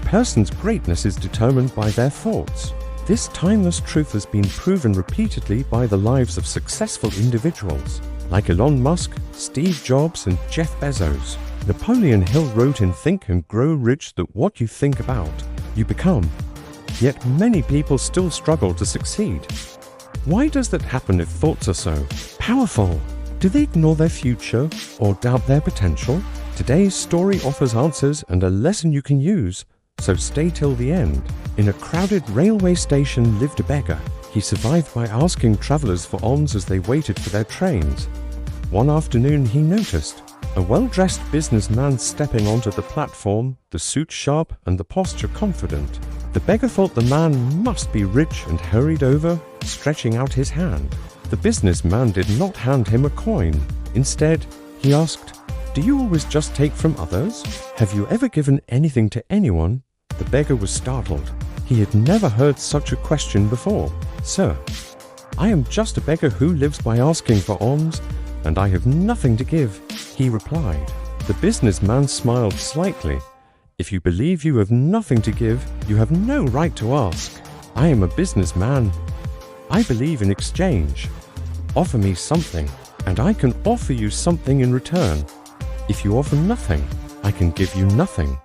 person's greatness is determined by their thoughts. This timeless truth has been proven repeatedly by the lives of successful individuals, like Elon Musk, Steve Jobs, and Jeff Bezos. Napoleon Hill wrote in Think and Grow Rich that what you think about, you become. Yet many people still struggle to succeed. Why does that happen if thoughts are so powerful? Do they ignore their future or doubt their potential? Today's story offers answers and a lesson you can use, so stay till the end. In a crowded railway station lived a beggar. He survived by asking travelers for alms as they waited for their trains. One afternoon he noticed a well-dressed businessman stepping onto the platform, the suit sharp and the posture confident. The beggar thought the man must be rich and hurried over, stretching out his hand. The businessman did not hand him a coin. Instead, he asked, "Do you always just take from others? Have you ever given anything to anyone?" The beggar was startled. He had never heard such a question before. "Sir, I am just a beggar who lives by asking for alms, and I have nothing to give," he replied. The businessman smiled slightly. "If you believe you have nothing to give, you have no right to ask. I am a businessman. I believe in exchange. Offer me something, and I can offer you something in return. If you offer nothing, I can give you nothing."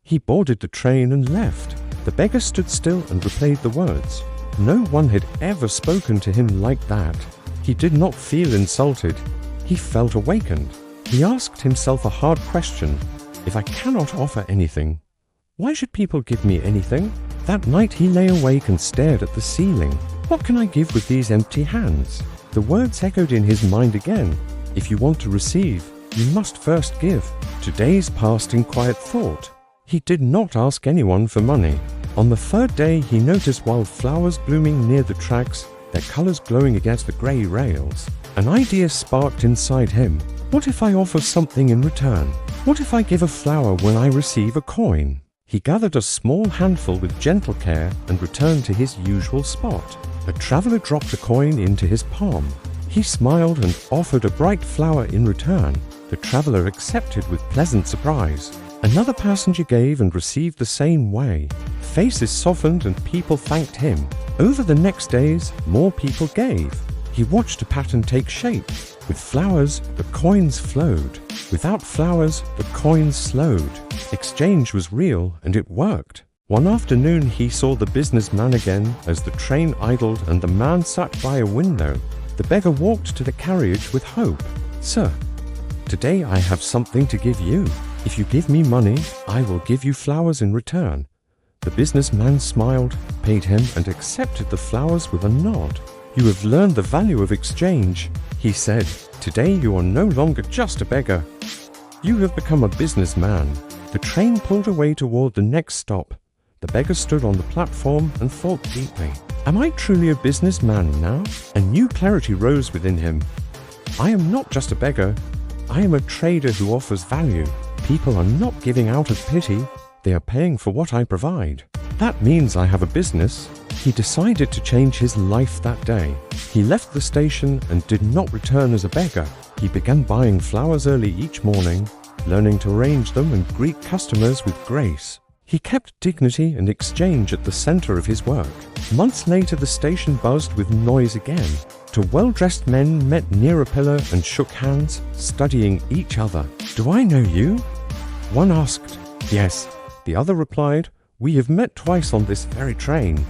He boarded the train and left. The beggar stood still and replayed the words. No one had ever spoken to him like that. He did not feel insulted. He felt awakened. He asked himself a hard question. If I cannot offer anything, why should people give me anything? That night he lay awake and stared at the ceiling. What can I give with these empty hands? The words echoed in his mind again. If you want to receive, you must first give. Days passed in quiet thought. He did not ask anyone for money. On the third day he noticed wild flowers blooming near the tracks, their colors glowing against the gray rails. An idea sparked inside him. What if I offer something in return? What if I give a flower when I receive a coin? He gathered a small handful with gentle care and returned to his usual spot. A traveler dropped a coin into his palm. He smiled and offered a bright flower in return. The traveler accepted with pleasant surprise. Another passenger gave and received the same way. Faces softened and people thanked him. Over the next days, more people gave. He watched a pattern take shape. With flowers, the coins flowed. Without flowers, the coins slowed. Exchange was real and it worked. One afternoon he saw the businessman again as the train idled and the man sat by a window. The beggar walked to the carriage with hope. "Sir, today I have something to give you. If you give me money, I will give you flowers in return." The businessman smiled, paid him, and accepted the flowers with a nod. "You have learned the value of exchange," he said. "Today you are no longer just a beggar. You have become a businessman." The train pulled away toward the next stop. The beggar stood on the platform and thought deeply. Am I truly a businessman now? A new clarity rose within him. I am not just a beggar. I am a trader who offers value. People are not giving out of pity. They are paying for what I provide. That means I have a business. He decided to change his life that day. He left the station and did not return as a beggar. He began buying flowers early each morning, learning to arrange them and greet customers with grace. He kept dignity and exchange at the center of his work. Months later, the station buzzed with noise again. Two well-dressed men met near a pillar and shook hands, studying each other. "Do I know you?" One asked. "Yes." The other replied, "We have met twice on this very train."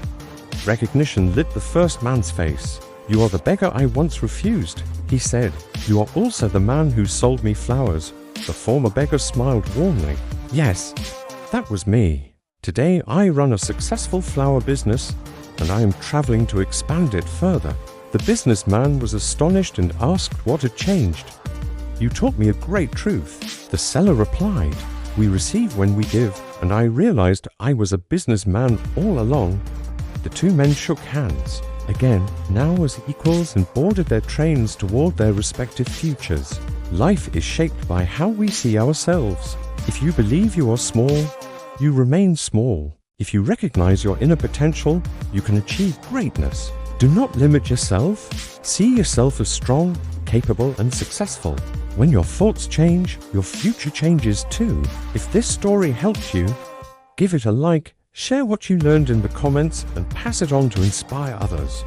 Recognition lit the first man's face. "You are the beggar I once refused," he said. "You are also the man who sold me flowers." The former beggar smiled warmly. "Yes, that was me. Today I run a successful flower business, and I am traveling to expand it further." The businessman was astonished and asked what had changed. "You taught me a great truth." The seller replied, "We receive when we give, and I realized I was a businessman all along." The two men shook hands, again, now as equals, and boarded their trains toward their respective futures. Life is shaped by how we see ourselves. If you believe you are small, you remain small. If you recognize your inner potential, you can achieve greatness. Do not limit yourself. See yourself as strong, capable, and successful. When your thoughts change, your future changes too. If this story helped you, Give it a like, share what you learned in the comments, and pass it on to inspire others.